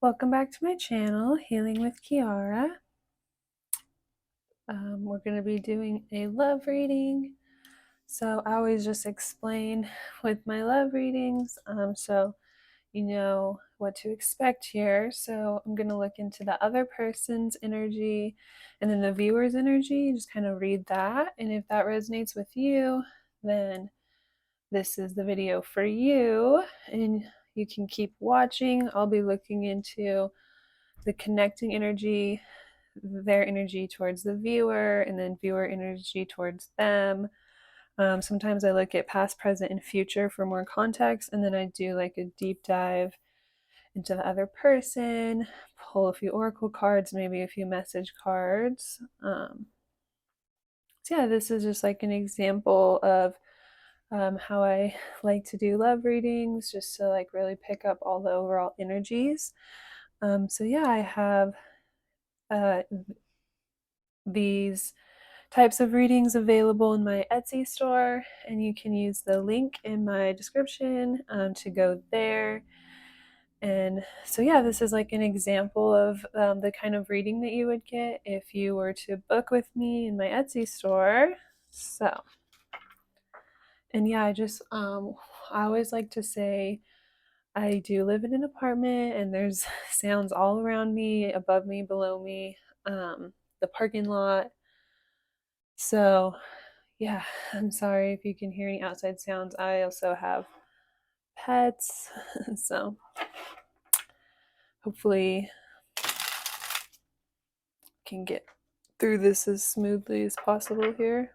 Welcome back to my channel, Healing with Kearra. We're going to be doing a love reading. So I always just explain with my love readings so you know what to expect here. So I'm going to look into the other person's energy and then the viewer's energy, just kind of read that. And if that resonates with you, then this is the video for you. And you can keep watching. I'll be looking into the connecting energy, their energy towards the viewer, and then viewer energy towards them. Sometimes I look at past, present, and future for more context, and then I do like a deep dive into the other person, pull a few oracle cards, maybe a few message cards. So yeah, this is just like an example of how I like to do love readings, just to like really pick up all the overall energies. So yeah, I have uh, these types of readings available in my Etsy store, and you can use the link in my description to go there. And so, yeah, this is like an example of the kind of reading that you would get if you were to book with me in my Etsy store. So, and yeah, I always like to say, I do live in an apartment and there's sounds all around me, above me, below me, the parking lot. So, yeah, I'm sorry if you can hear any outside sounds. I also have pets, so hopefully can get through this as smoothly as possible here.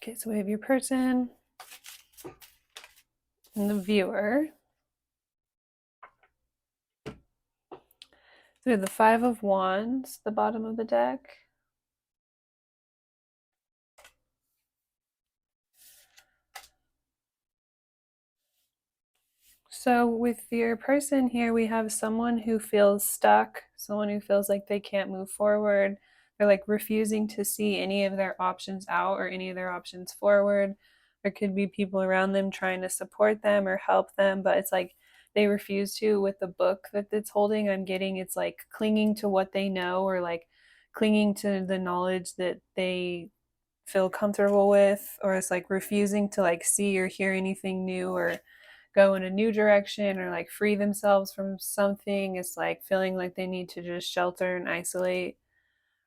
Okay, so we have your person and the viewer. So we have the Five of Wands, the bottom of the deck. So with your person here, we have someone who feels stuck, someone who feels like they can't move forward. They're like refusing to see any of their options out or any of their options forward. There could be people around them trying to support them or help them, but it's like they refuse to. With the book that it's holding, I'm getting it's like clinging to what they know, or like clinging to the knowledge that they feel comfortable with, or it's like refusing to like see or hear anything new, or go in a new direction, or like free themselves from something. It's like feeling like they need to just shelter and isolate,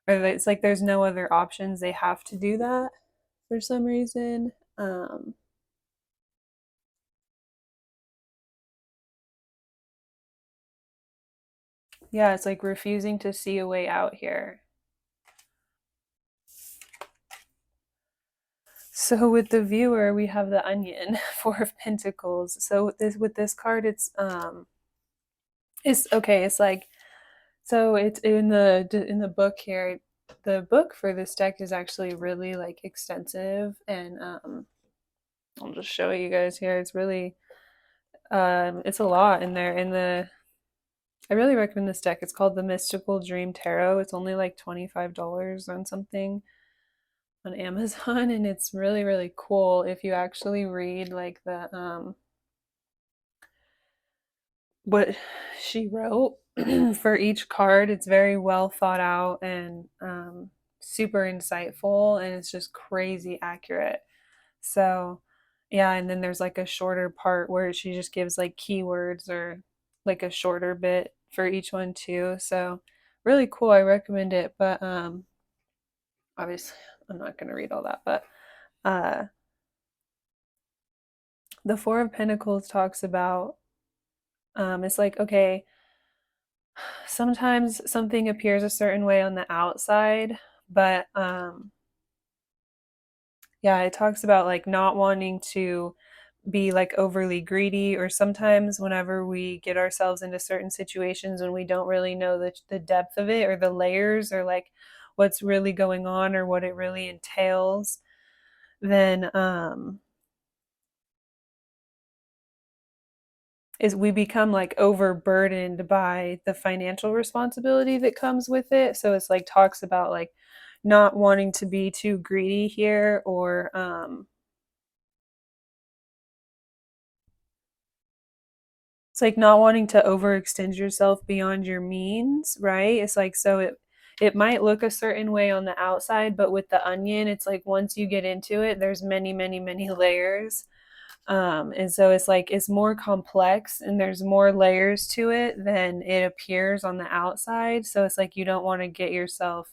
or it's like there's no other options. They have to do that for some reason. Yeah, it's like refusing to see a way out here. So with the viewer, we have the Onion, Four of Pentacles. So with this card, it's okay. It's like, so it's in the book here. The book for this deck is actually really like extensive, and I'll just show you guys here. It's really it's a lot in there. In the I really recommend this deck. It's called the Mystical Dream Tarot. It's only like $25 on something on Amazon, and it's really, really cool if you actually read like the what she wrote for each card. It's very well thought out and super insightful, and it's just crazy accurate. So, yeah, and then there's like a shorter part where she just gives like keywords or like a shorter bit for each one too. So, really cool. I recommend it, but obviously I'm not going to read all that, but uh the 4 of Pentacles talks about it's like okay, sometimes something appears a certain way on the outside, but yeah, it talks about like not wanting to be like overly greedy, or sometimes whenever we get ourselves into certain situations and we don't really know the depth of it or the layers or like what's really going on or what it really entails, then is we become like overburdened by the financial responsibility that comes with it. So it's like talks about like not wanting to be too greedy here, or it's like not wanting to overextend yourself beyond your means, right? It's like so it might look a certain way on the outside, but with the onion, it's like once you get into it, there's many, many, many layers. And so it's like it's more complex and there's more layers to it than it appears on the outside. So it's like you don't want to get yourself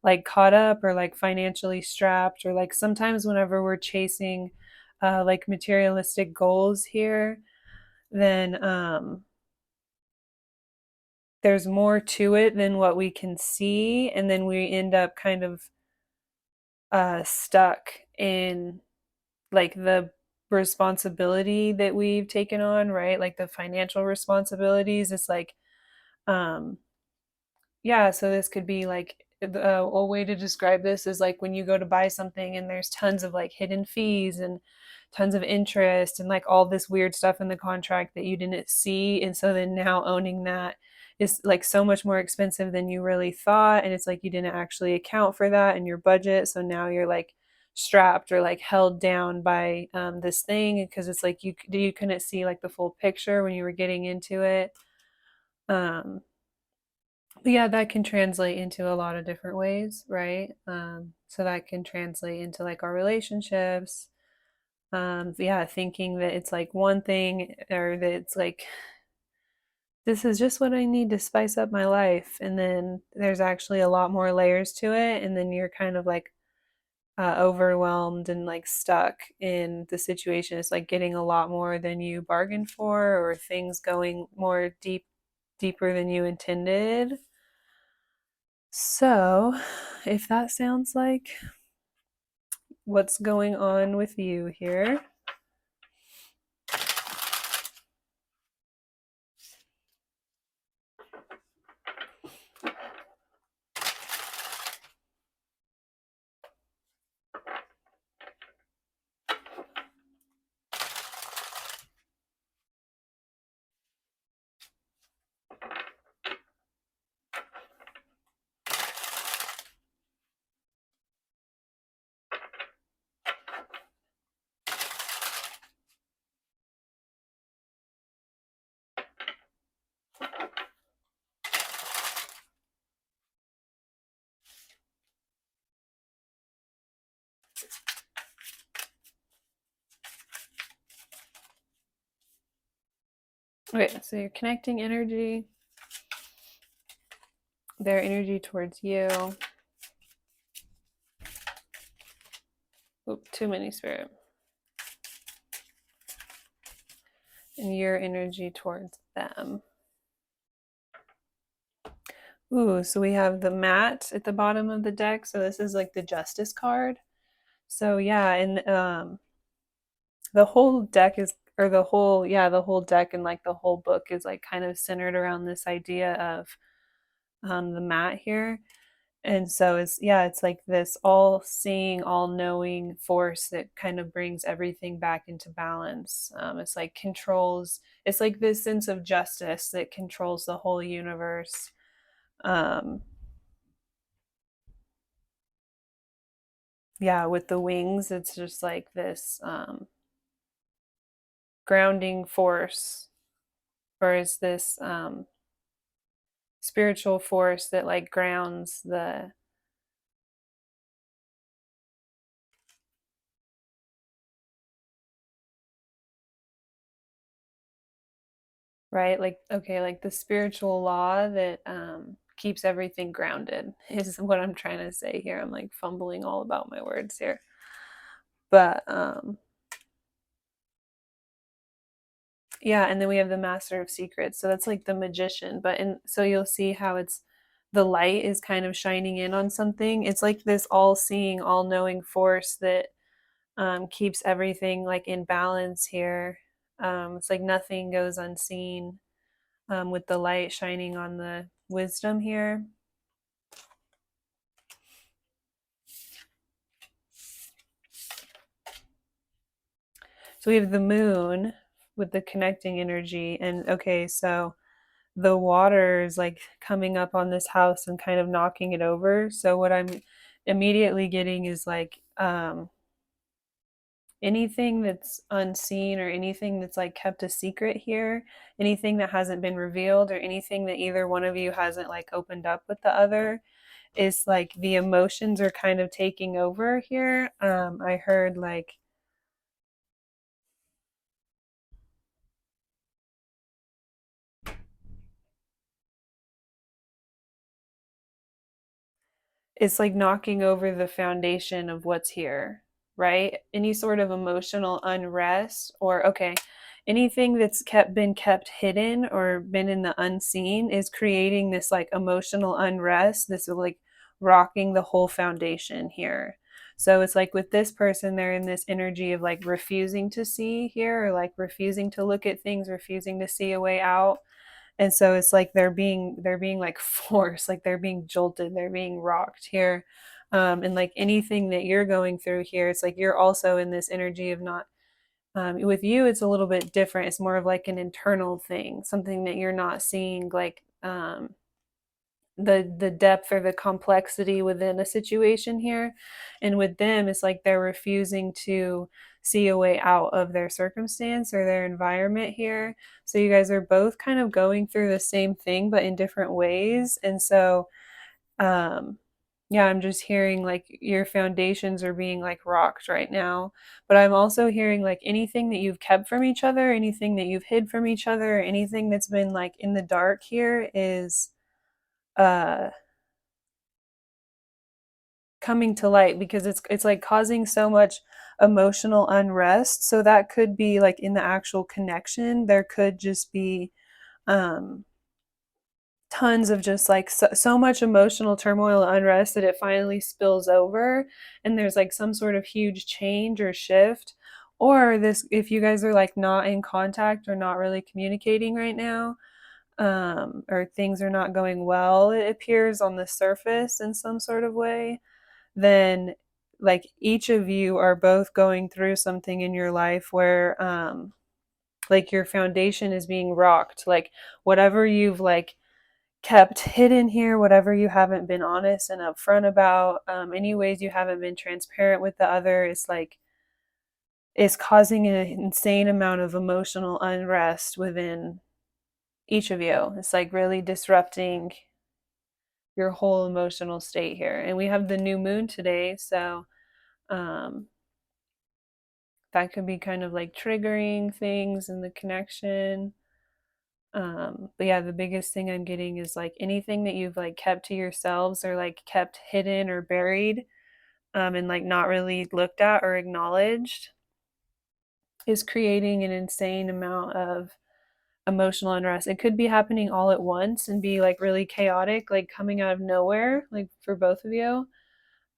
like caught up or like financially strapped, or like sometimes whenever we're chasing like materialistic goals here, then there's more to it than what we can see, and then we end up kind of stuck in like the responsibility that we've taken on, right? Like the financial responsibilities. It's like um yeah, so this could be like a way to describe this is like when you go to buy something and there's tons of like hidden fees and tons of interest and like all this weird stuff in the contract that you didn't see. And so then now owning that is like so much more expensive than you really thought. And it's like you didn't actually account for that in your budget. So now you're like strapped or like held down by this thing because it's like you couldn't see like the full picture when you were getting into it. Um, but yeah, that can translate into a lot of different ways, right? So that can translate into like our relationships. Yeah, thinking that it's like one thing, or that it's like this is just what I need to spice up my life, and then there's actually a lot more layers to it, and then you're kind of like overwhelmed and like stuck in the situation. It's like getting a lot more than you bargained for, or things going more deeper than you intended. So, if that sounds like what's going on with you here, okay, so you're connecting energy, their energy towards you. Oop, too many spirit. And your energy towards them. Ooh, so we have the mat at the bottom of the deck. So this is like the justice card. So yeah, and the whole deck is, or the whole, yeah, the whole deck and like the whole book is like kind of centered around this idea of the mat here. And so it's like this all seeing, all knowing force that kind of brings everything back into balance. It's like controls, it's like this sense of justice that controls the whole universe. Um, yeah, with the wings, it's just like this grounding force, or is this spiritual force that like grounds the right, like okay, like the spiritual law that keeps everything grounded is what I'm trying to say here. I'm like fumbling all about my words here, but yeah, and then we have the master of secrets, so that's like the magician. But in so you'll see how it's the light is kind of shining in on something. It's like this all seeing, all knowing force that keeps everything like in balance here. It's like nothing goes unseen, with the light shining on the wisdom here. So we have the moon with the connecting energy. And okay, so the water is like coming up on this house and kind of knocking it over. So what I'm immediately getting is like anything that's unseen or anything that's like kept a secret here, anything that hasn't been revealed or anything that either one of you hasn't like opened up with the other is like the emotions are kind of taking over here. I heard like it's like knocking over the foundation of what's here, right? Any sort of emotional unrest or okay, anything that's kept hidden or been in the unseen is creating this like emotional unrest, this like rocking the whole foundation here. So it's like with this person, they're in this energy of like refusing to see here or like refusing to look at things, refusing to see a way out, and so it's like they're being like forced, like they're being jolted, they're being rocked here. And like anything that you're going through here, it's like you're also in this energy of not with you it's a little bit different. It's more of like an internal thing, something that you're not seeing, like the depth or the complexity within a situation here. And with them it's like they're refusing to see a way out of their circumstance or their environment here. So you guys are both kind of going through the same thing but in different ways. And so um yeah, I'm just hearing like your foundations are being like rocked right now. But I'm also hearing like anything that you've kept from each other, anything that you've hid from each other, anything that's been like in the dark here is uh coming to light, because it's like causing so much emotional unrest. So that could be like in the actual connection, there could just be um tons of just like so much emotional turmoil and unrest that it finally spills over and there's like some sort of huge change or shift. Or this, if you guys are like not in contact or not really communicating right now, or things are not going well, it appears on the surface in some sort of way, then like each of you are both going through something in your life where like your foundation is being rocked, like whatever you've like kept hidden here, whatever you haven't been honest and upfront about, any ways you haven't been transparent with the other, is like is causing an insane amount of emotional unrest within each of you. It's like really disrupting your whole emotional state here. And we have the new moon today, so um that could be kind of like triggering things in the connection. But yeah, the biggest thing I'm getting is like anything that you've like kept to yourselves or like kept hidden or buried, and like not really looked at or acknowledged is creating an insane amount of emotional unrest. It could be happening all at once and be like really chaotic, like coming out of nowhere, like for both of you,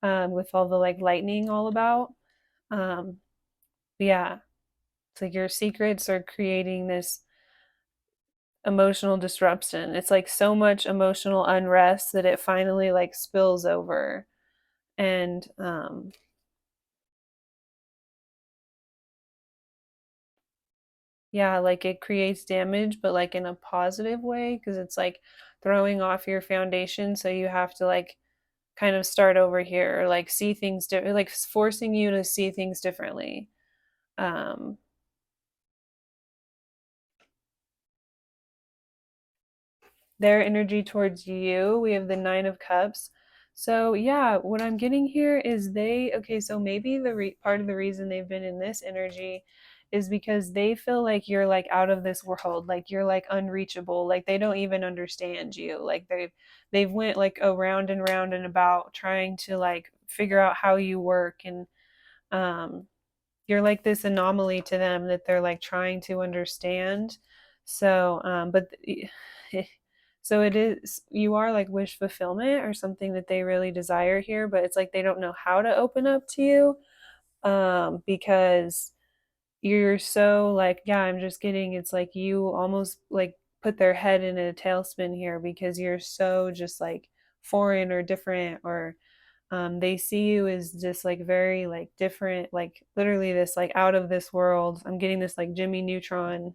with all the like lightning all about. But yeah, it's like your secrets are creating this emotional disruption. It's like so much emotional unrest that it finally like spills over. And yeah, like it creates damage, but like in a positive way because it's like throwing off your foundation. So you have to like kind of start over here or like see things different, like forcing you to see things differently. Um, their energy towards you. We have the Nine of Cups. So, yeah, what I'm getting here is okay, so maybe part of the reason they've been in this energy is because they feel like you're like out of this world, like you're like unreachable, like they don't even understand you. Like they've went like around and round and about trying to like figure out how you work and um you're like this anomaly to them that they're like trying to understand. So, but so it is, you are like wish fulfillment or something that they really desire here, but it's like they don't know how to open up to you because you're so like, yeah, I'm just getting, it's like you almost like put their head in a tailspin here because you're so just like foreign or different or they see you as just like very like different, like literally this like out of this world. I'm getting this like Jimmy Neutron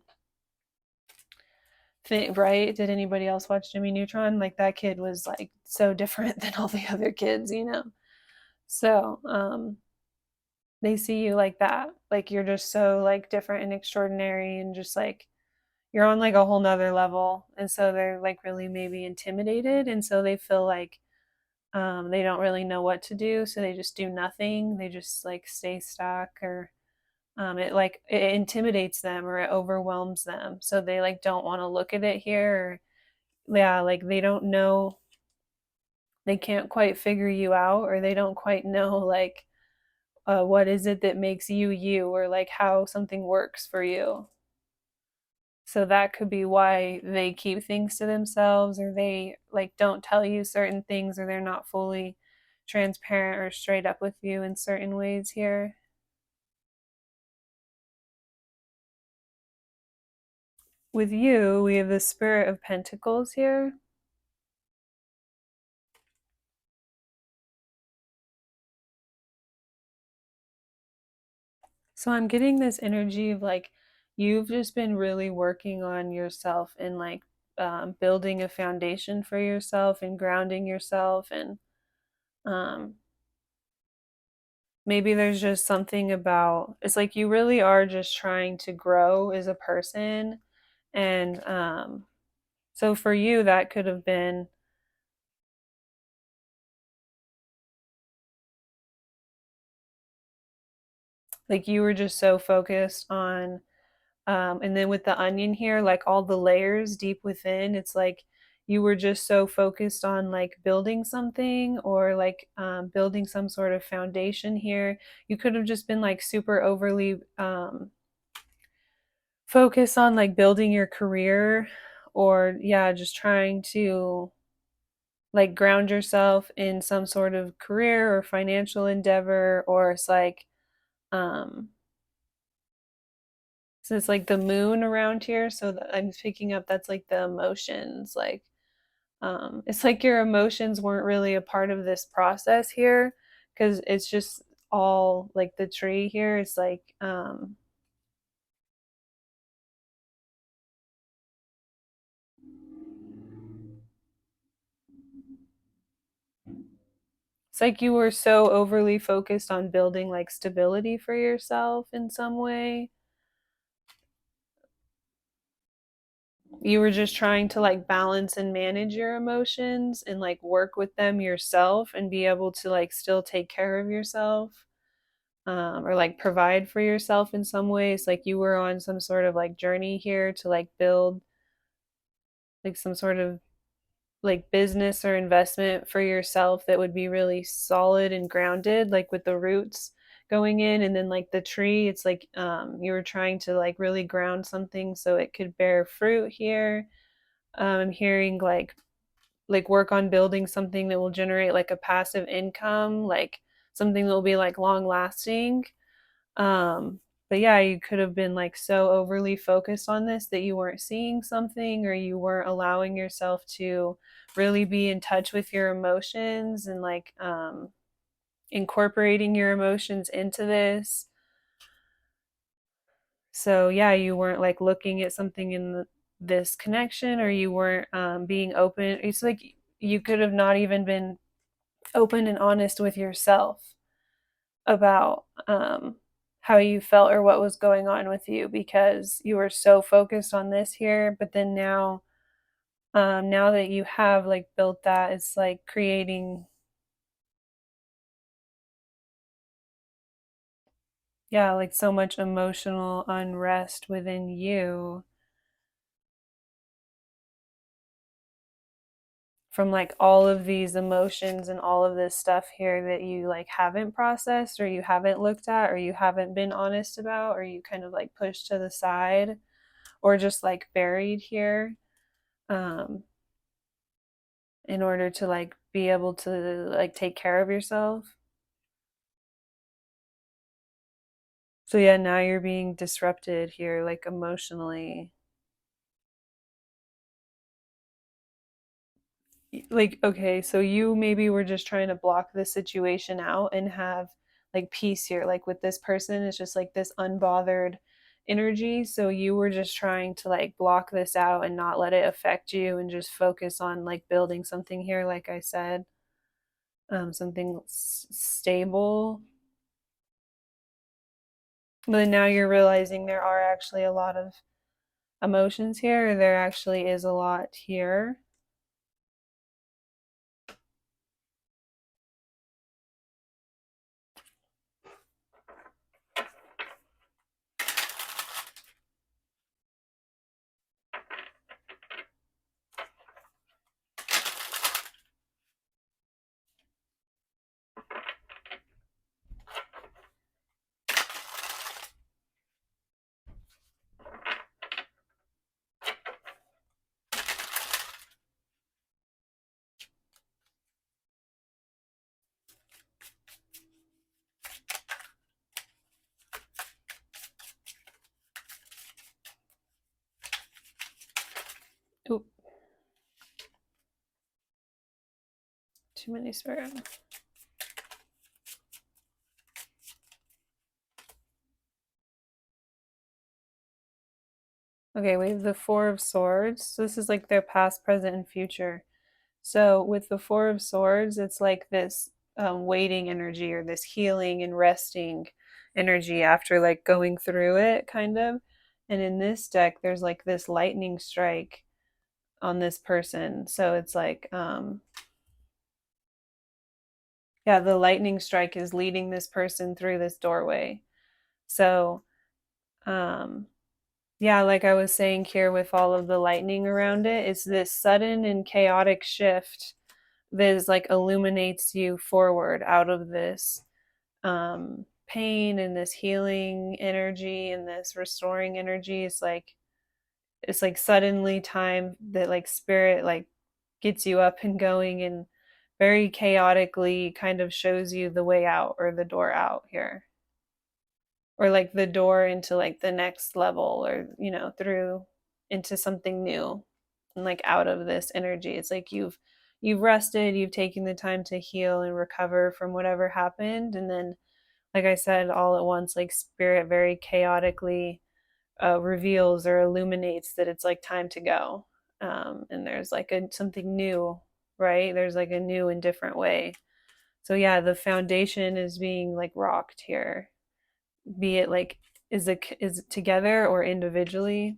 thing, right? Did anybody else watch Jimmy Neutron? Like that kid was like so different than all the other kids, you know? So, they see you like that. Like you're just so like different and extraordinary and just like you're on like a whole nother level. And so they're like really maybe intimidated. And so they feel like they don't really know what to do, so they just do nothing. They just like stay stuck, or it like it intimidates them or it overwhelms them, so they like don't want to look at it here. Or, yeah, like they don't know, they can't quite figure you out, or they don't quite know like what is it that makes you you, or like how something works for you. So that could be why they keep things to themselves or they like don't tell you certain things or they're not fully transparent or straight up with you in certain ways here. With you, we have the Spirit of Pentacles here. So I'm getting this energy of like you've just been really working on yourself and like building a foundation for yourself and grounding yourself and um, maybe there's just something about it's like you really are just trying to grow as a person and so for you that could have been like you were just so focused on and then with the onion here like all the layers deep within it's like you were just so focused on like building something or like building some sort of foundation here. You could have just been like super overly focus on like building your career or yeah just trying to like ground yourself in some sort of career or financial endeavor or it's like um so it's like the moon around here so I'm picking up that's like the emotions like it's like your emotions weren't really a part of this process here because it's just all like the tree here it's like it's like you were so overly focused on building like stability for yourself in some way. You were just trying to like balance and manage your emotions and like work with them yourself and be able to like still take care of yourself or like provide for yourself in some ways. Like you were on some sort of like journey here to like build like some sort of like business or investment for yourself that would be really solid and grounded like with the roots going in and then like the tree it's like you were trying to like really ground something so it could bear fruit here. I'm hearing like work on building something that will generate like a passive income like something that will be like long lasting. but yeah, you could have been like so overly focused on this that you weren't seeing something, or you weren't allowing yourself to really be in touch with your emotions and like incorporating your emotions into this. So yeah, you weren't like looking at something in this connection, or you weren't being open. It's like you could have not even been open and honest with yourself about how you felt or what was going on with you, because you were so focused on this here. But then now that you have like built that, it's like creating, yeah, like so much emotional unrest within you from like all of these emotions and all of this stuff here that you like haven't processed, or you haven't looked at, or you haven't been honest about, or you kind of like pushed to the side, or just like buried here, um in order to like be able to like take care of yourself. So yeah, now you're being disrupted here like emotionally. Like, okay, so you maybe were just trying to block this situation out and have like peace here. Like with this person, it's just like this unbothered energy. So you were just trying to like block this out and not let it affect you and just focus on like building something here, like I said, something stable. But then now you're realizing there are actually a lot of emotions here, or there actually is a lot here. Oop, too many swearing. Okay, we have the Four of Swords. So this is like their past, present, and future. So with the Four of Swords, it's like this waiting energy, or this healing and resting energy after like going through it, kind of. And in this deck, there's like this lightning strike on this person. So it's like, yeah, the lightning strike is leading this person through this doorway. So, um, yeah, like I was saying here with all of the lightning around it, it's this sudden and chaotic shift that is like illuminates you forward out of this pain and this healing energy and this restoring energy. It's like suddenly time that like spirit like gets you up and going, and very chaotically kind of shows you the way out, or the door out here, or like the door into like the next level, or through into something new, and like out of this energy. It's like you've rested, you've taken the time to heal and recover from whatever happened, and then like I said, all at once like spirit very chaotically reveals or illuminates that it's like time to go, and there's like something new, right? There's like a new and different way. So yeah, the foundation is being like rocked here, be it like is it together or individually.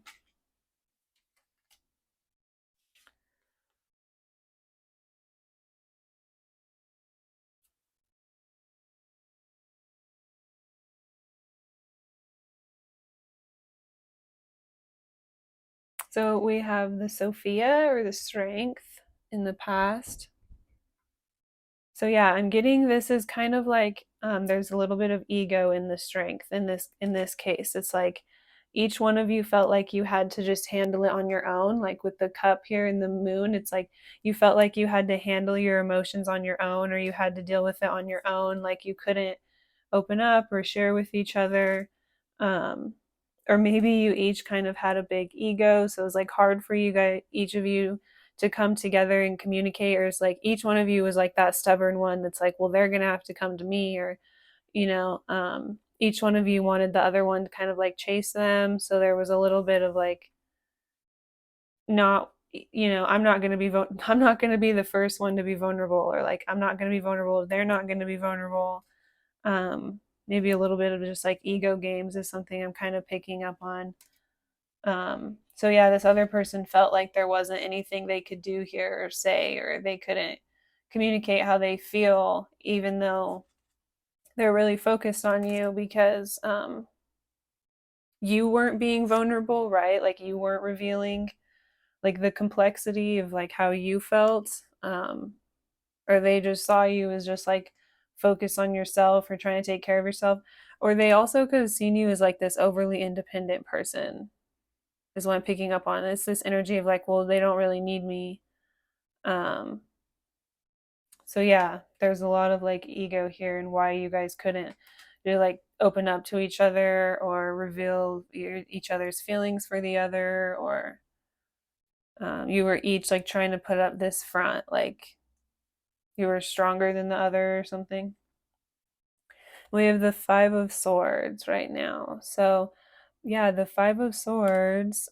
So we have the Sophia, or the strength in the past. So yeah, I'm getting this is kind of like there's a little bit of ego in the strength in this case. It's like each one of you felt like you had to just handle it on your own. Like with the cup here in the moon, it's like you felt like you had to handle your emotions on your own, or you had to deal with it on your own. Like you couldn't open up or share with each other. um, or maybe you each kind of had a big ego, so it was like hard for you guys, each of you, to come together and communicate, or it's like each one of you was like that stubborn one that's like, well, they're gonna have to come to me, or each one of you wanted the other one to kind of like chase them, so there was a little bit of like, not, I'm not going to be I'm not going to be the first one to be vulnerable, or like I'm not going to be vulnerable, they're not going to be vulnerable. Maybe a little bit of just like ego games is something I'm kind of picking up on. So yeah, this other person felt like there wasn't anything they could do here or say, or they couldn't communicate how they feel, even though they're really focused on you, because you weren't being vulnerable, right? Like you weren't revealing like the complexity of like how you felt, or they just saw you as just like focus on yourself or trying to take care of yourself, or they also could have seen you as like this overly independent person, is what I'm picking up on. It's this energy of like, well, they don't really need me. um so yeah, there's a lot of like ego here, and why you guys couldn't do like open up to each other or reveal each other's feelings for the other, or you were each like trying to put up this front, like you were stronger than the other or something. We have the Five of Swords right now. So, yeah, the Five of Swords,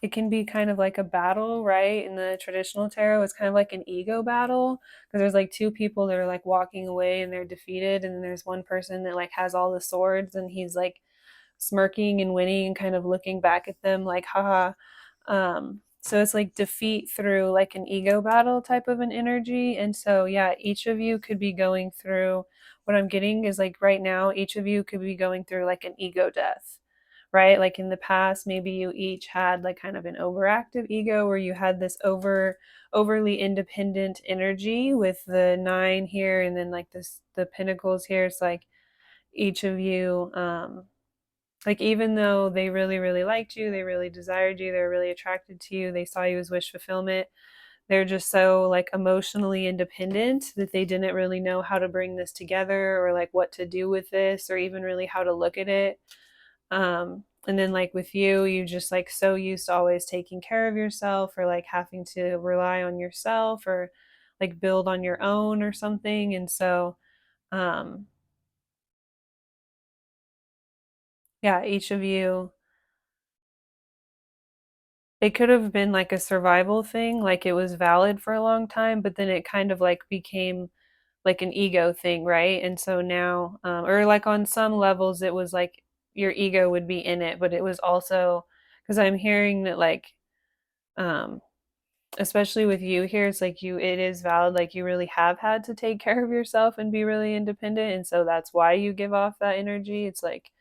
it can be kind of like a battle, right? In the traditional tarot, it's kind of like an ego battle, because there's like two people that are like walking away and they're defeated, and then there's one person that like has all the swords and he's like smirking and winning and kind of looking back at them like, haha. So it's like defeat through like an ego battle type of an energy. And so, yeah, each of you could be going through, what I'm getting is like right now, each of you could be going through like an ego death, right? Like in the past, maybe you each had like kind of an overactive ego, where you had this overly independent energy with the nine here, and then like this, the pentacles here. It's like each of you, like even though they really really liked you, they really desired you, they're really attracted to you, they saw you as wish fulfillment, they're just so like emotionally independent that they didn't really know how to bring this together, or like what to do with this, or even really how to look at it. And then like with you, you just like so used to always taking care of yourself, or like having to rely on yourself, or like build on your own or something. And so um yeah, each of you, it could have been like a survival thing, like it was valid for a long time, but then it kind of like became like an ego thing, right? And so now, or like on some levels, it was like your ego would be in it, but it was also, because I'm hearing that like, um, especially with you here, it's like you, it is valid, like you really have had to take care of yourself and be really independent, and so that's why you give off that energy. It's like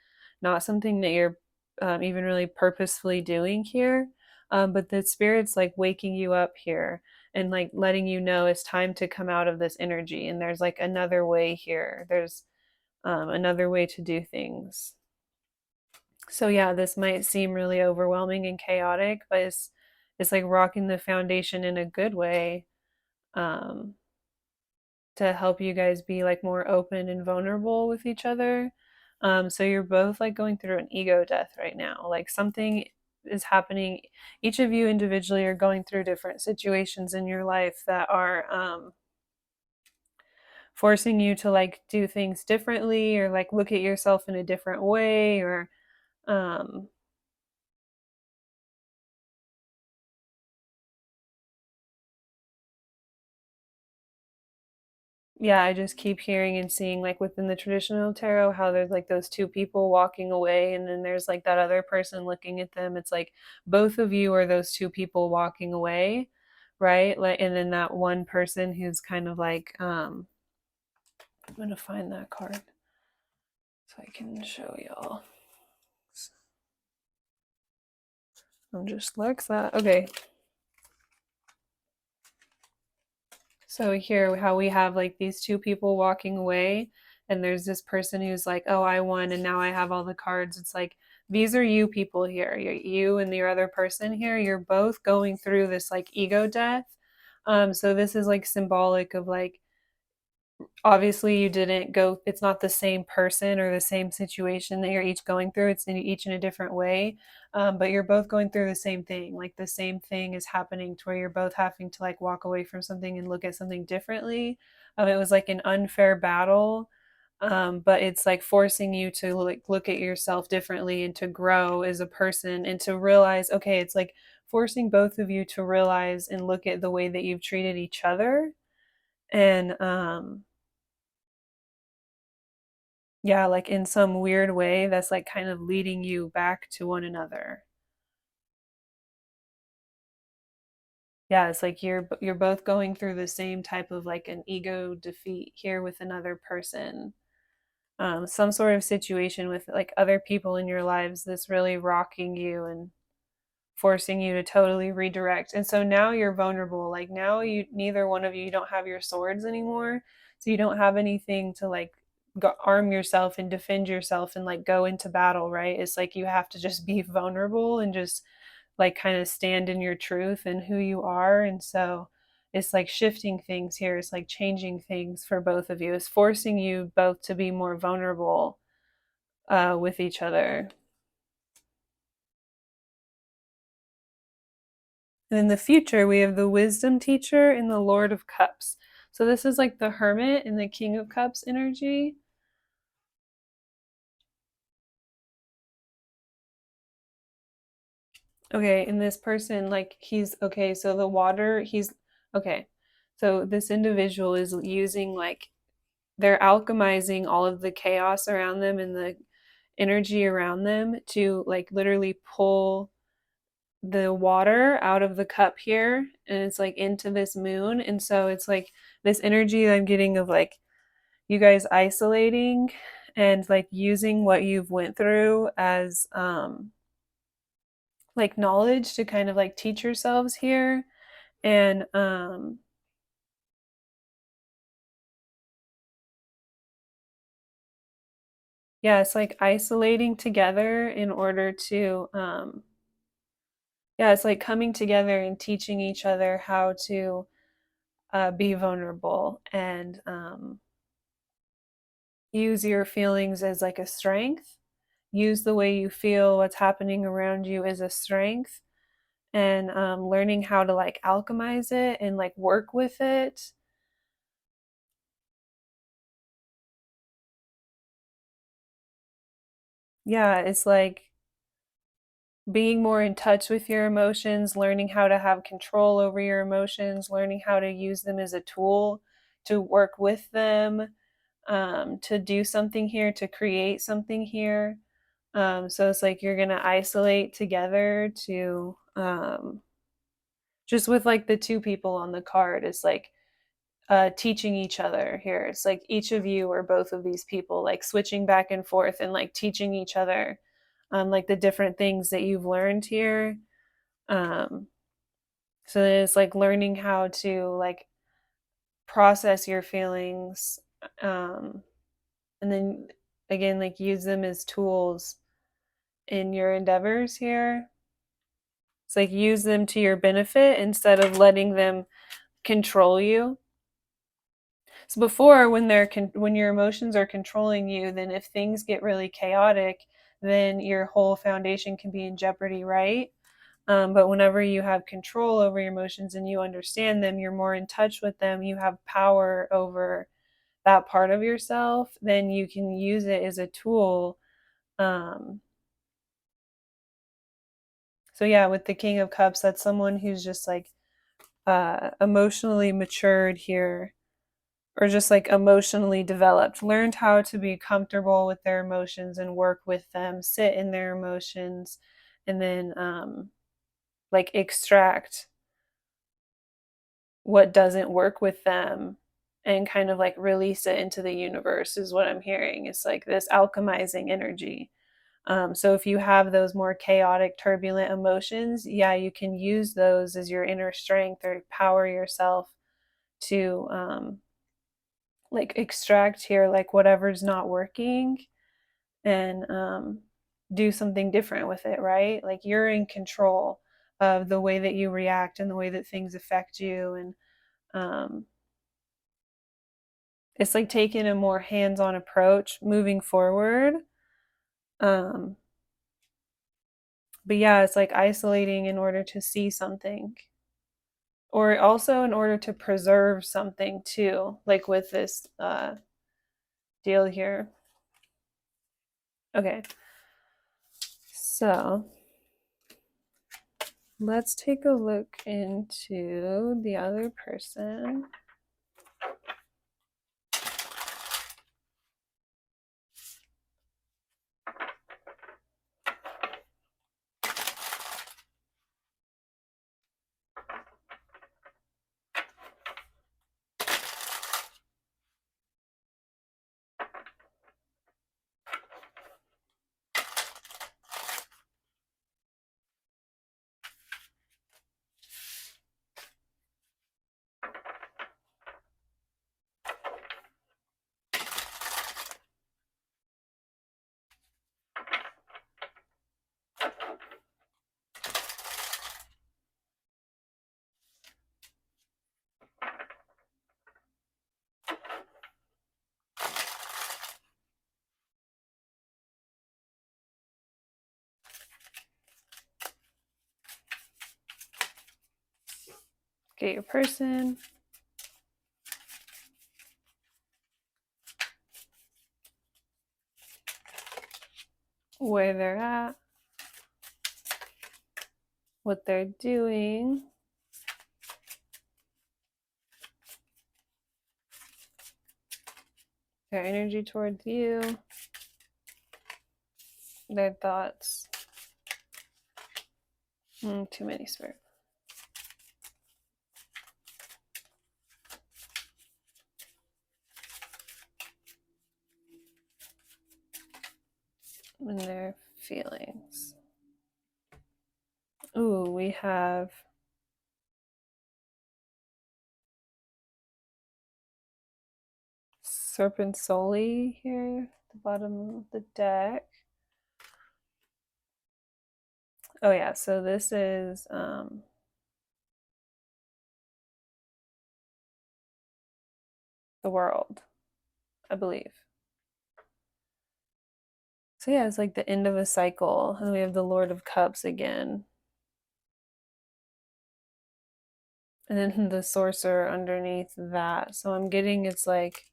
not something that you're even really purposefully doing here, but the spirit's like waking you up here and like letting you know it's time to come out of this energy, and there's like another way here, there's another way to do things. So yeah, this might seem really overwhelming and chaotic, but it's like rocking the foundation in a good way, um, to help you guys be like more open and vulnerable with each other. So you're both like going through an ego death right now. Like something is happening. Each of you individually are going through different situations in your life that are forcing you to like do things differently, or like look at yourself in a different way, or um, yeah, I just keep hearing and seeing like within the traditional tarot how there's like those two people walking away, and then there's like that other person looking at them. It's like both of you are those two people walking away, right? Like, and then that one person who's kind of like, I'm gonna find that card so I can show y'all. I'm just like that. Okay. So here, how we have like these two people walking away, and there's this person who's like, "Oh, I won, and now I have all the cards." It's like these are you people here. You and the other person here. You're both going through this like ego death. So this is like symbolic of like obviously you didn't go, it's not the same person or the same situation that you're each going through, it's in each in a different way. But you're both going through the same thing, like the same thing is happening to where you're both having to like walk away from something and look at something differently. It was like an unfair battle, but it's like forcing you to like look at yourself differently and to grow as a person and to realize, okay, it's like forcing both of you to realize and look at the way that you've treated each other. And yeah, like in some weird way that's like kind of leading you back to one another. Yeah, it's like you're both going through the same type of like an ego defeat here with another person. Some sort of situation with like other people in your lives that's really rocking you and forcing you to totally redirect. And so now you're vulnerable. Like now you, neither one of you don't have your swords anymore. So you don't have anything to like go, arm yourself and defend yourself and like go into battle, right? It's like you have to just be vulnerable and just like kind of stand in your truth and who you are. And so it's like shifting things here. It's like changing things for both of you. It's forcing you both to be more vulnerable with each other. And in the future, we have the Wisdom Teacher and the Lord of Cups. So this is like the Hermit and the King of Cups energy. Okay, and this person, like, he's okay. So the water, he's okay. So this individual is using like they're alchemizing all of the chaos around them and the energy around them to like literally pull the water out of the cup here, and it's like into this moon. And so it's like this energy that I'm getting of like you guys isolating and like using what you've went through as like knowledge to kind of like teach yourselves here. And yeah, it's like isolating together in order to yeah, it's like coming together and teaching each other how to be vulnerable and use your feelings as like a strength. Use the way you feel what's happening around you as a strength, and learning how to like alchemize it and like work with it. Yeah, it's like being more in touch with your emotions, learning how to have control over your emotions, learning how to use them as a tool to work with them, to do something here, to create something here. So it's like you're going to isolate together to just with like the two people on the card. It's like teaching each other here. It's like each of you or both of these people like switching back and forth and like teaching each other like the different things that you've learned here. Um, so it's like learning how to like process your feelings, um, and then again like use them as tools in your endeavors here. It's like use them to your benefit instead of letting them control you. So before, when when your emotions are controlling you, then if things get really chaotic, then your whole foundation can be in jeopardy, right? But whenever you have control over your emotions and you understand them, you're more in touch with them, you have power over that part of yourself, then you can use it as a tool. Um, so yeah, with the King of Cups, that's someone who's just like emotionally matured here, or just like emotionally developed, learned how to be comfortable with their emotions and work with them, sit in their emotions, and then like extract what doesn't work with them and kind of like release it into the universe, is what I'm hearing. It's like this alchemizing energy. So if you have those more chaotic, turbulent emotions, yeah, you can use those as your inner strength or power yourself to like extract here like whatever's not working, and do something different with it, right? Like you're in control of the way that you react and the way that things affect you. And um it's like taking a more hands-on approach moving forward. Um, but yeah, it's like isolating in order to see something, or also in order to preserve something too, like with this deal here. Okay, so let's take a look into the other person. Get your person, where they're at, what they're doing, their energy towards you, their thoughts. Too many spirit. And their feelings. Ooh, we have Serpent Soli here at the bottom of the deck. Oh yeah, so this is the world, I believe. So yeah, it's like the end of a cycle. And we have the Lord of Cups again. And then the Sorcerer underneath that. So I'm getting it's like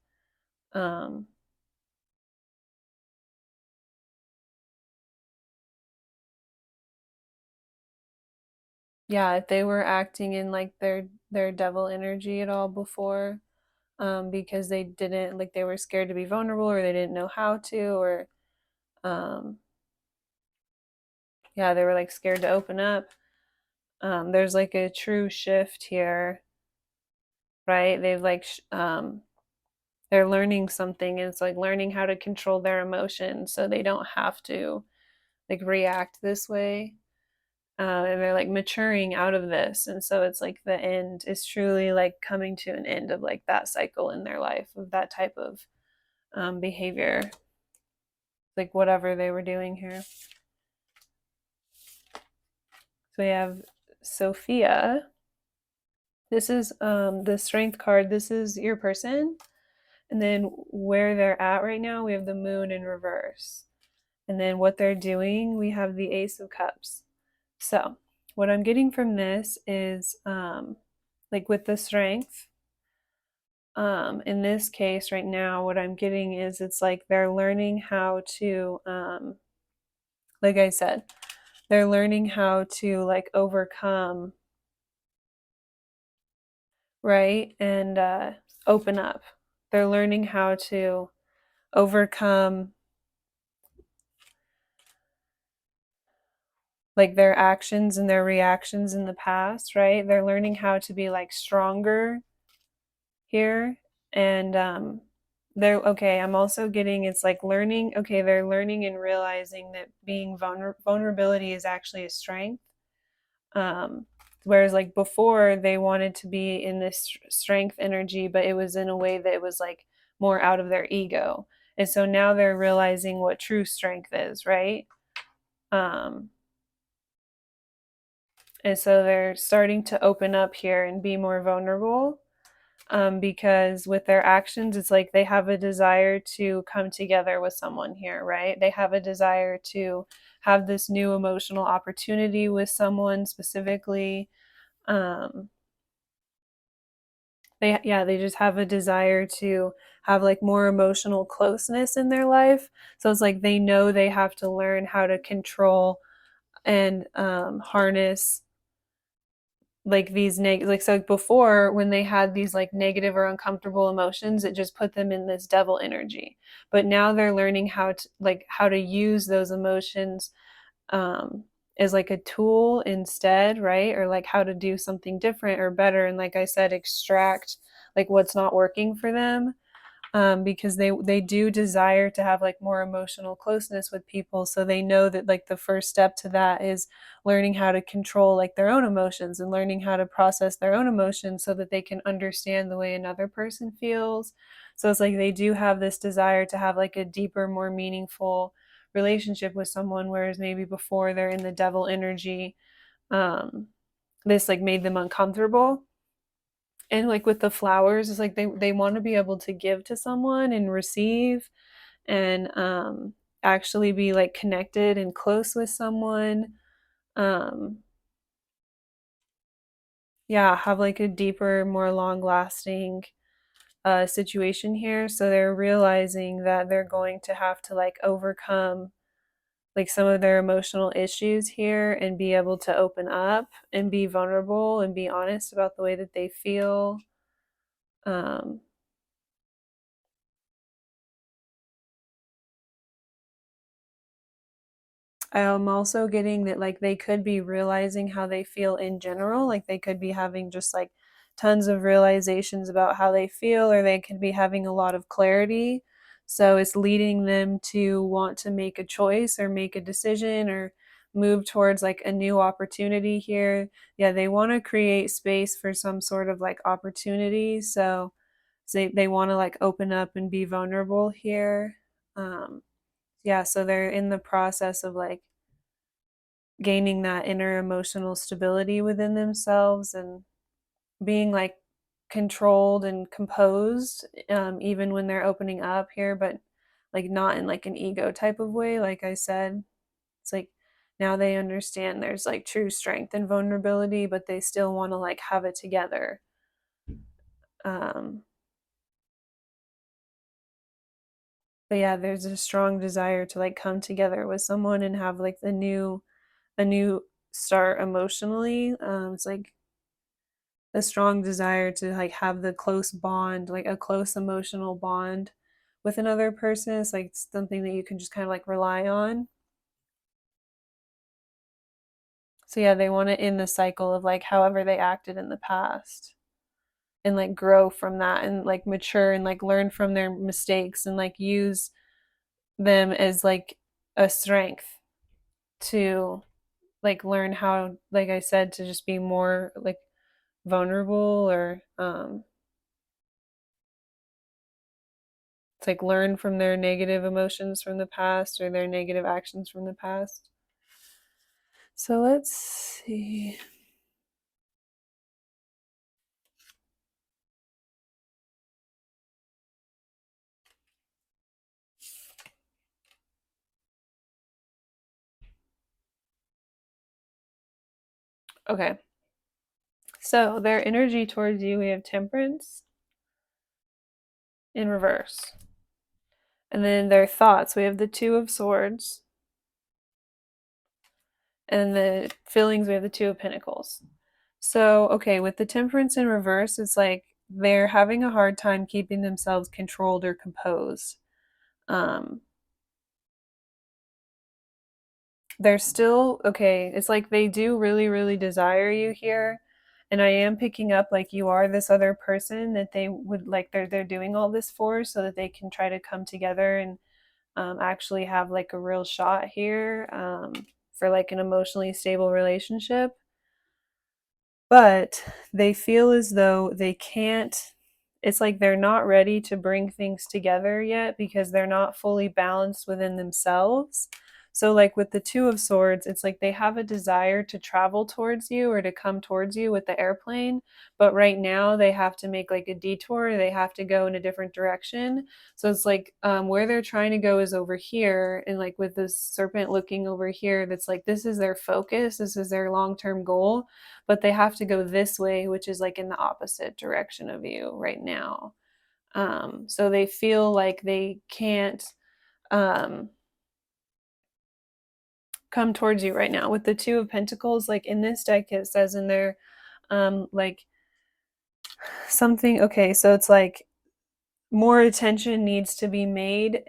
yeah, if they were acting in like their devil energy at all before, because they didn't, like, they were scared to be vulnerable, or they didn't know how to, or um yeah, they were like scared to open up. There's like a true shift here, right? They've like they're learning something. It's like learning how to control their emotions so they don't have to like react this way. And they're like maturing out of this, and so it's like the end is truly like coming to an end of like that cycle in their life of that type of behavior, like whatever they were doing here. So we have Sophia. This is the strength card. This is your person. And then where they're at right now, we have the moon in reverse. And then what they're doing, we have the Ace of Cups. So what I'm getting from this is like with the strength, in this case right now, what I'm getting is it's like they're learning how to, like I said, they're learning how to like overcome, right? And open up. They're learning how to overcome like their actions and their reactions in the past, right? They're learning how to be like stronger here. And they're okay. I'm also getting it's like learning, okay, they're learning and realizing that being vulnerability is actually a strength. Whereas like before they wanted to be in this strength energy, but it was in a way that it was like more out of their ego. And so now they're realizing what true strength is, right? Um, and so they're starting to open up here and be more vulnerable. because with their actions, it's like they have a desire to come together with someone here, right? They have a desire to have this new emotional opportunity with someone specifically. Um, they just have a desire to have like more emotional closeness in their life. So it's like they know they have to learn how to control and harness like these like so before when they had these like negative or uncomfortable emotions, it just put them in this devil energy, but now they're learning how to use those emotions um as like a tool instead, right? Or like how to do something different or better, and like I said, extract like what's not working for them, because they do desire to have like more emotional closeness with people. So they know that like the first step to that is learning how to control like their own emotions and learning how to process their own emotions so that they can understand the way another person feels. So it's like they do have this desire to have like a deeper, more meaningful relationship with someone, whereas maybe before they're in the devil energy. um this like made them uncomfortable. And like with the flowers, it's like they want to be able to give to someone and receive, and actually be like connected and close with someone. um yeah, have like a deeper, more long lasting situation here. So they're realizing that they're going to have to like overcome like some of their emotional issues here and be able to open up and be vulnerable and be honest about the way that they feel. um I'm also getting that like they could be realizing how they feel in general. Like they could be having just like tons of realizations about how they feel, or they could be having a lot of clarity. So it's leading them to want to make a choice or make a decision or move towards like a new opportunity here. Yeah, they want to create space for some sort of like opportunity. So they want to like open up and be vulnerable here. Yeah, so they're in the process of like gaining that inner emotional stability within themselves and being like controlled and composed, even when they're opening up here, but like not in like an ego type of way. Like I said, it's like now they understand there's like true strength and vulnerability, but they still want to like have it together. um but yeah, there's a strong desire to like come together with someone and have like a new start emotionally. It's like a strong desire to like have the close bond, like a close emotional bond with another person. It's like something that you can just kind of like rely on. So yeah, they want to end the cycle of like however they acted in the past and like grow from that and like mature and like learn from their mistakes and like use them as like a strength to like learn how, like I said, to just be more like vulnerable, or it's like learn from their negative emotions from the past or their negative actions from the past. So let's see. Okay. So their energy towards you, we have temperance in reverse. And then their thoughts, we have the two of swords. And the feelings, we have the two of pentacles. So, okay, with the temperance in reverse, it's like they're having a hard time keeping themselves controlled or composed. Um, they're still okay. It's like they do really, really desire you here. And I am picking up like you are this other person that they would like they're doing all this for so that they can try to come together and actually have like a real shot here, for like an emotionally stable relationship. But they feel as though they can't, it's like they're not ready to bring things together yet because they're not fully balanced within themselves. So like with the Two of Swords, it's like they have a desire to travel towards you or to come towards you with the airplane, but right now they have to make like a detour, they have to go in a different direction. So it's like where they're trying to go is over here, and like with this serpent looking over here, that's like this is their focus, this is their long-term goal, but they have to go this way, which is like in the opposite direction of you right now. So they feel like they can't um, come towards you right now. With the Two of Pentacles, like in this deck, it says in there, like something, okay, so it's like more attention needs to be made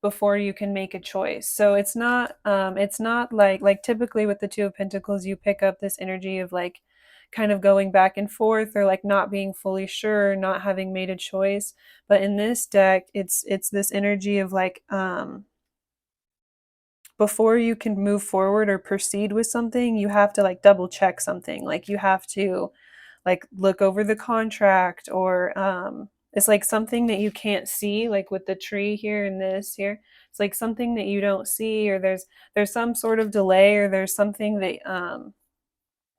before you can make a choice. So it's not like typically with the Two of Pentacles you pick up this energy of like kind of going back and forth or like not being fully sure, not having made a choice. But in this deck it's this energy of like before you can move forward or proceed with something, you have to like double check something. Like you have to like look over the contract, or it's like something that you can't see, like with the tree here and this here. It's like something that you don't see, or there's some sort of delay, or there's something that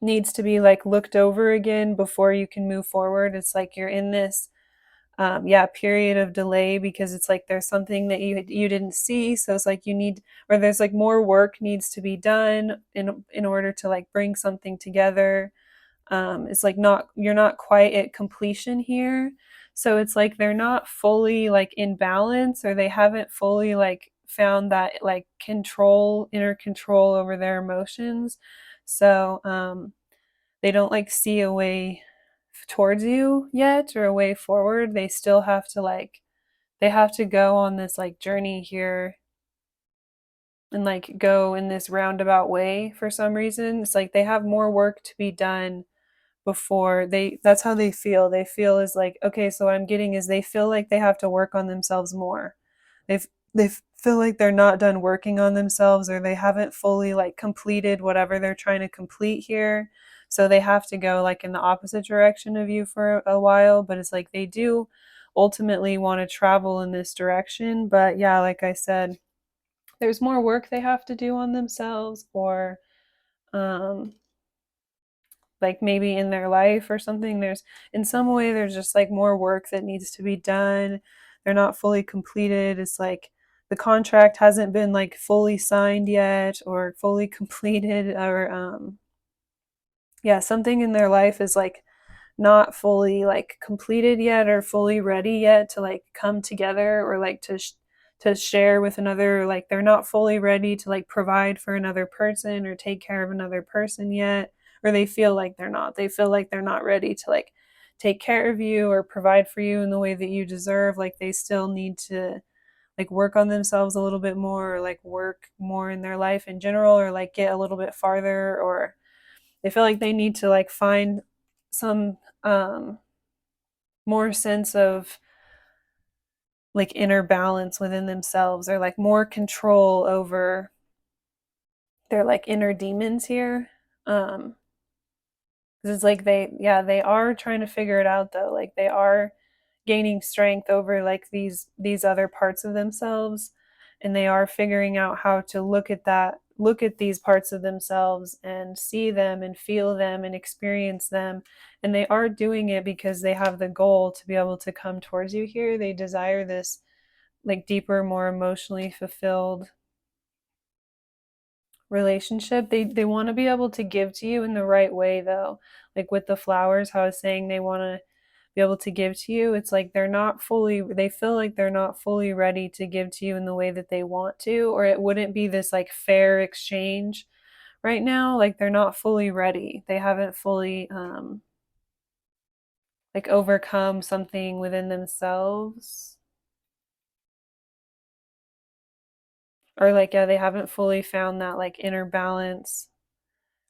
needs to be like looked over again before you can move forward. It's like you're in this period of delay because it's like there's something that you didn't see, so it's like you need, or there's like more work needs to be done in order to like bring something together. It's like not, you're not quite at completion here, so it's like they're not fully like in balance, or they haven't fully like found that like inner control over their emotions. So they don't like see a way towards you yet, or a way forward. They still have to like, they have to go on this like journey here and like go in this roundabout way for some reason. It's like they have more work to be done before they, that's how they feel. They feel is like, okay, so what I'm getting is they feel like they have to work on themselves more. They've they feel like they're not done working on themselves, or they haven't fully like completed whatever they're trying to complete here. So they have to go like in the opposite direction of you for a while, but it's like they do ultimately want to travel in this direction. But yeah, like I said, there's more work they have to do on themselves, or um like maybe in their life or something. There's in some way there's just like more work that needs to be done. They're not fully completed. It's like the contract hasn't been like fully signed yet or fully completed, or yeah, something in their life is like not fully like completed yet or fully ready yet to like come together, or like to share with another. Like they're not fully ready to like provide for another person or take care of another person yet, or they feel like they're not, they feel like they're not ready to like take care of you or provide for you in the way that you deserve. Like they still need to like work on themselves a little bit more, or like work more in their life in general, or like get a little bit farther, or they feel like they need to like find some more sense of like inner balance within themselves, or like more control over their like inner demons here. um because it's like they are trying to figure it out though. Like they are gaining strength over like these other parts of themselves, and they are figuring out how to look at these parts of themselves and see them and feel them and experience them. And they are doing it because they have the goal to be able to come towards you here. They desire this like deeper, more emotionally fulfilled relationship. They want to be able to give to you in the right way though. Like with the flowers, how I was saying they want to be able to give to you. It's like they feel like they're not fully ready to give to you in the way that they want to, or it wouldn't be this like fair exchange right now. Like they're not fully ready. They haven't fully like overcome something within themselves, or like yeah, they haven't fully found that like inner balance,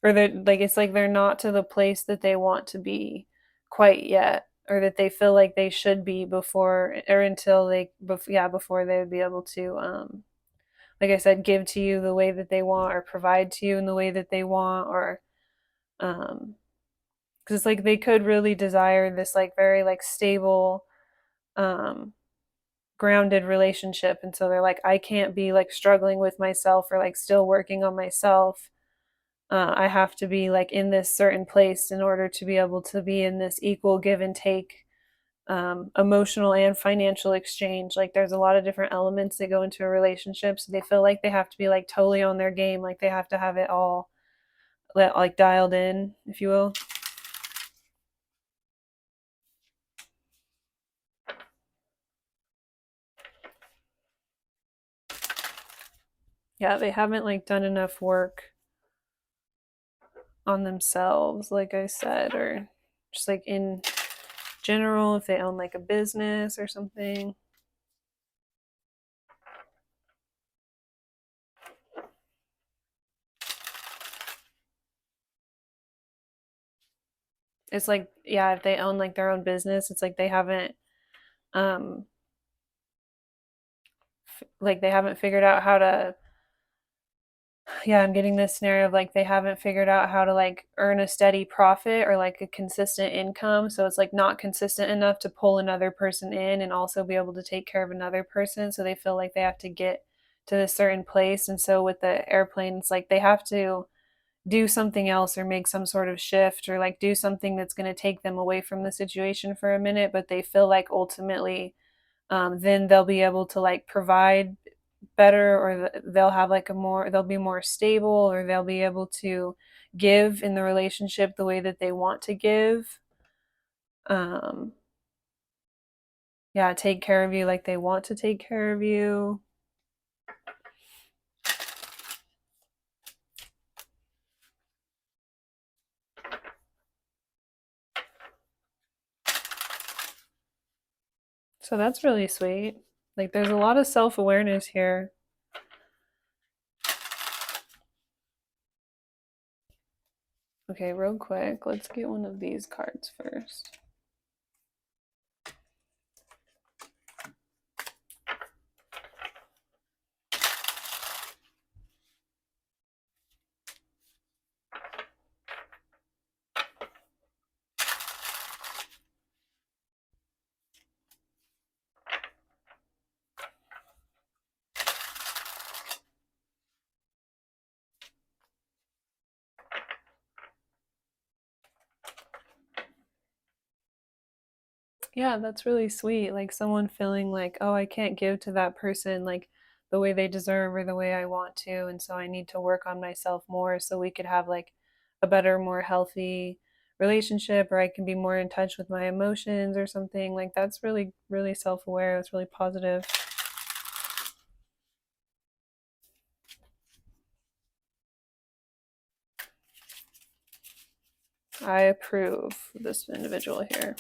or they're like, it's like they're not to the place that they want to be quite yet, or that they feel like they should be before, or until before they would be able to like I said, give to you the way that they want, or provide to you in the way that they want, or because it's like they could really desire this like very like stable um grounded relationship, and so they're like, I can't be like struggling with myself or like still working on myself. I have to be like in this certain place in order to be able to be in this equal give and take, emotional and financial exchange. Like there's a lot of different elements that go into a relationship, so they feel like they have to be like totally on their game, like they have to have it all like dialed in, if you will. Yeah, they haven't like done enough work on themselves, like I said, or just like in general, if they own like a business or something. It's like, yeah, if they own like their own business, it's like they haven't, um like they haven't figured out how to, yeah, I'm getting this scenario of like they haven't figured out how to like earn a steady profit or like a consistent income. So it's like not consistent enough to pull another person in and also be able to take care of another person. So they feel like they have to get to this certain place. And so with the airplane, it's like they have to do something else or make some sort of shift or like do something that's going to take them away from the situation for a minute. But they feel like ultimately, then they'll be able to like provide better, or they'll have like a more, they'll be more stable, or they'll be able to give in the relationship the way that they want to give. um yeah, take care of you like they want to take care of you. So that's really sweet. Like there's a lot of self-awareness here. Okay, real quick, let's get one of these cards first. Yeah, that's really sweet. Like someone feeling like, oh, I can't give to that person like the way they deserve or the way I want to. And so I need to work on myself more so we could have like a better, more healthy relationship, or I can be more in touch with my emotions or something. Like that's really, really self aware. That's really positive. I approve this individual here.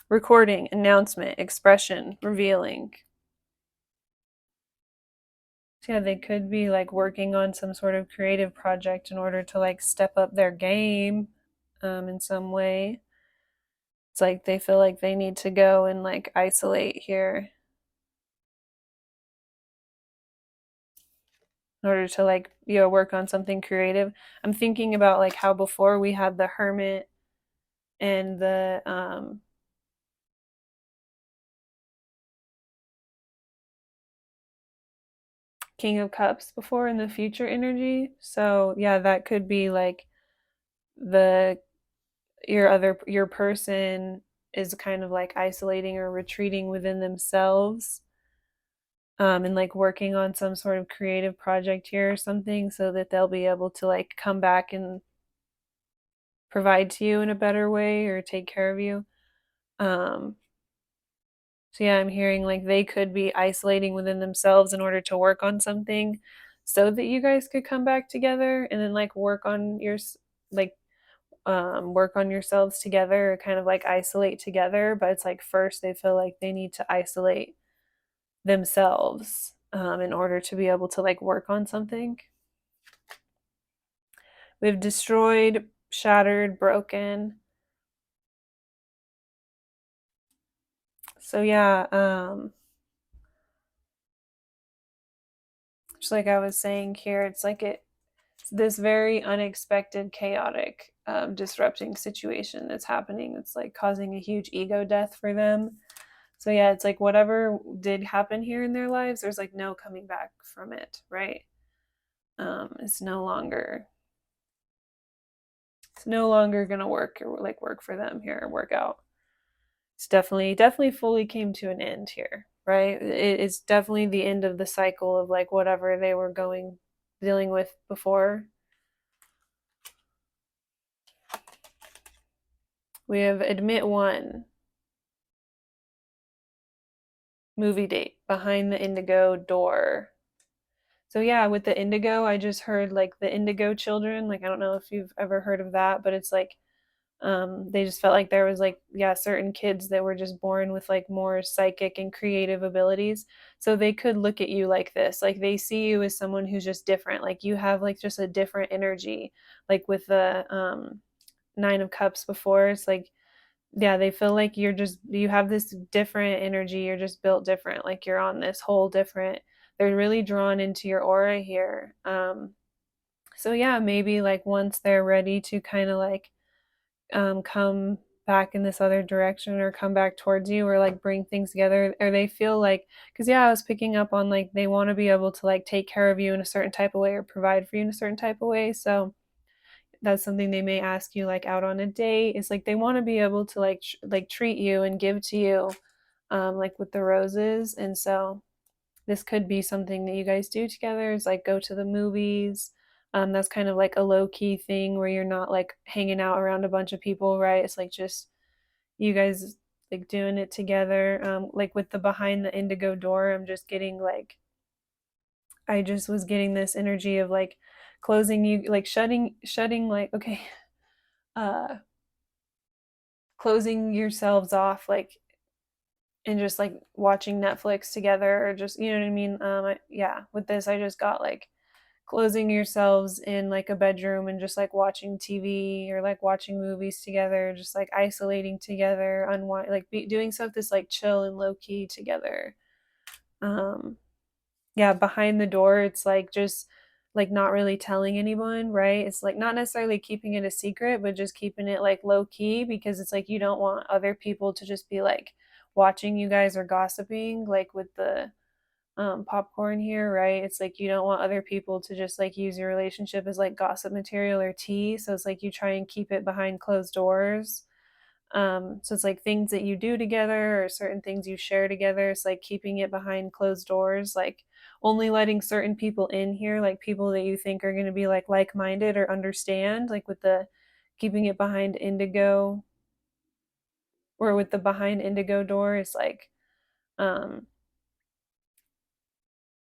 Recording, announcement, expression, revealing. So yeah, they could be like working on some sort of creative project in order to like step up their game, in some way. It's like they feel like they need to go and like isolate here in order to like, work on something creative. I'm thinking about like how before we had the Hermit and the King of Cups before in the future energy. So yeah, that could be like the your person is kind of like isolating or retreating within themselves, and like working on some sort of creative project here or something, so that they'll be able to like come back and provide to you in a better way or take care of you. um so yeah, I'm hearing like they could be isolating within themselves in order to work on something so that you guys could come back together, and then like work on your, like, work on yourselves together, or kind of like isolate together. But it's like first they feel like they need to isolate themselves, in order to be able to like work on something. We've destroyed, shattered, broken. So yeah, just like I was saying here, it's like it's this very unexpected, chaotic, disrupting situation that's happening. It's like causing a huge ego death for them. So yeah, it's like whatever did happen here in their lives, there's like no coming back from it, right? It's no longer gonna work or like work for them here or work out. It's definitely fully came to an end here, right? It's definitely the end of the cycle of like whatever they were going dealing with before. We have admit one, movie date, behind the indigo door. So yeah, with the indigo, I just heard like the indigo children. Like I don't know if you've ever heard of that, but it's like they just felt like there was like yeah certain kids that were just born with like more psychic and creative abilities, so they could look at you like this, like they see you as someone who's just different, like you have like just a different energy, like with the nine of cups before, it's like yeah they feel like you have this different energy, you're just built different, like you're on this whole different, they're really drawn into your aura here. So yeah, maybe like once they're ready to kind of like come back in this other direction or come back towards you or like bring things together, or they feel like, because yeah I was picking up on like they want to be able to like take care of you in a certain type of way or provide for you in a certain type of way, so that's something they may ask you like out on a date, is like they want to be able to like like treat you and give to you, like with the roses, and so this could be something that you guys do together, is like go to the movies. That's kind of like a low key thing where you're not like hanging out around a bunch of people, right? It's like just you guys like doing it together. Like with the behind the indigo door, I'm just getting like, I just was getting this energy of like closing you, like shutting, like, okay, uh, closing yourselves off, like, and just like watching Netflix together or just, you know what I mean? Yeah, with this, I just got like closing yourselves in like a bedroom and just like watching TV or like watching movies together, just like isolating together, unwind, like doing stuff that's like chill and low key together. Um, yeah, behind the door, it's like just like not really telling anyone, right? It's like not necessarily keeping it a secret, but just keeping it like low key, because it's like you don't want other people to just be like watching you guys or gossiping, like with the popcorn here, right? It's like you don't want other people to just like use your relationship as like gossip material or tea. So it's like you try and keep it behind closed doors. So it's like things that you do together or certain things you share together. It's like keeping it behind closed doors, like only letting certain people in here, like people that you think are going to be like minded or understand, like with the keeping it behind indigo, or with the behind indigo door is like um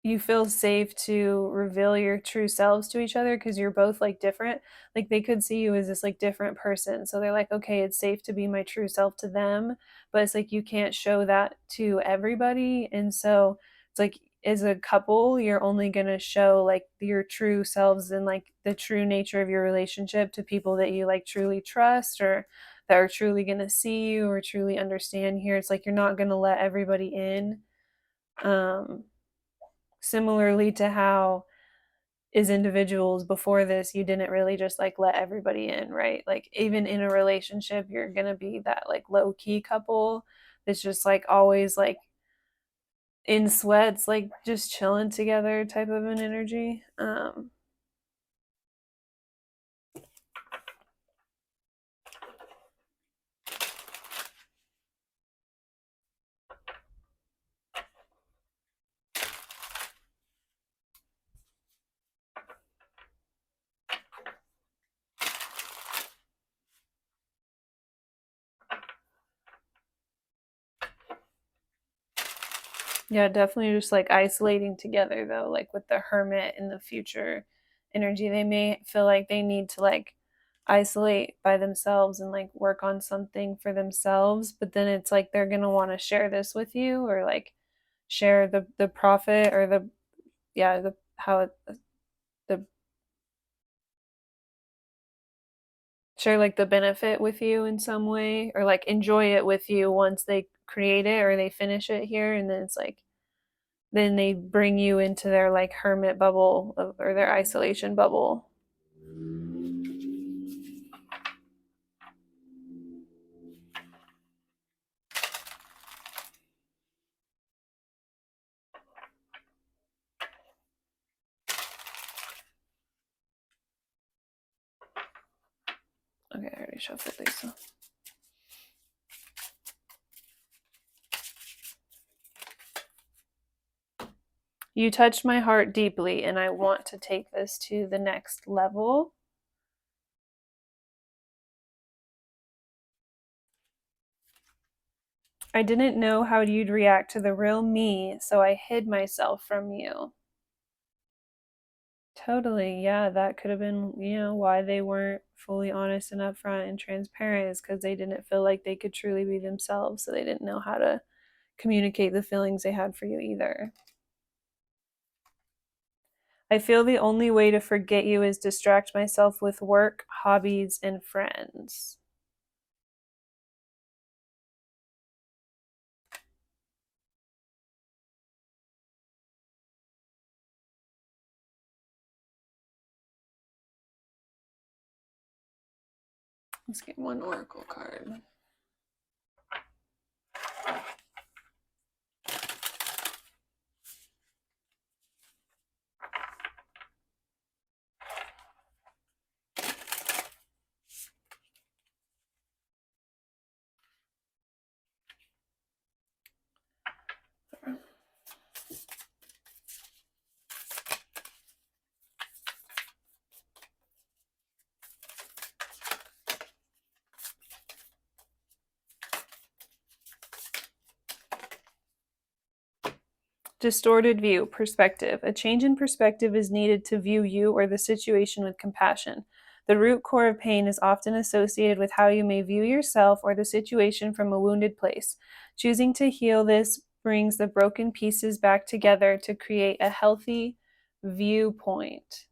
you feel safe to reveal your true selves to each other because you're both like different. Like they could see you as this like different person. So they're like, okay, it's safe to be my true self to them. But it's like you can't show that to everybody. And so it's like as a couple, you're only gonna show like your true selves and like the true nature of your relationship to people that you like truly trust or that are truly gonna see you or truly understand here. It's like you're not gonna let everybody in. Um Similarly to how as individuals before this you didn't really just like let everybody in, right? Like even in a relationship you're gonna be that like low key couple that's just like always like in sweats, like just chilling together type of an energy. Yeah, definitely just like isolating together though, like with the hermit in the future energy. They may feel like they need to like isolate by themselves and like work on something for themselves, but then it's like they're gonna want to share this with you or like share the profit or the yeah, the how it the share like the benefit with you in some way or like enjoy it with you once they create it or they finish it here, and then it's like then they bring you into their like hermit bubble or their isolation bubble. Okay, I already shuffled these. So. You touched my heart deeply, and I want to take this to the next level. I didn't know how you'd react to the real me, so I hid myself from you. Totally. Yeah, that could have been, why they weren't fully honest and upfront and transparent is because they didn't feel like they could truly be themselves. So they didn't know how to communicate the feelings they had for you either. I feel the only way to forget you is distract myself with work, hobbies, and friends. Let's get one oracle card. Distorted view, perspective. A change in perspective is needed to view you or the situation with compassion. The root core of pain is often associated with how you may view yourself or the situation from a wounded place. Choosing to heal this brings the broken pieces back together to create a healthy viewpoint.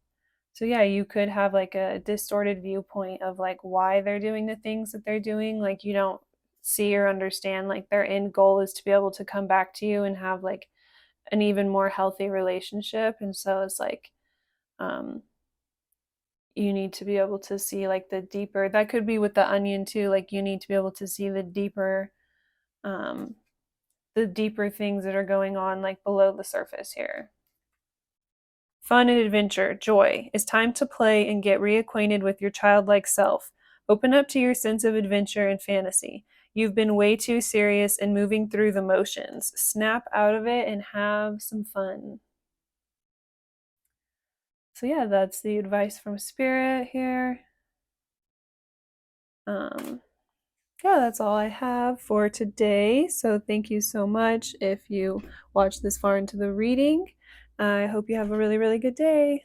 So yeah, you could have like a distorted viewpoint of like why they're doing the things that they're doing. Like you don't see or understand like their end goal is to be able to come back to you and have like an even more healthy relationship. And so it's like um you need to be able to see like the deeper, that could be with the onion too, like you need to be able to see um the deeper things that are going on like below the surface here. Fun and adventure, joy. It's time to play and get reacquainted with your childlike self. Open up to your sense of adventure and fantasy. You've been way too serious and moving through the motions. Snap out of it and have some fun. So yeah, that's the advice from Spirit here. Um, yeah, that's all I have for today. So thank you so much if you watched this far into the reading. I hope you have a really, really good day.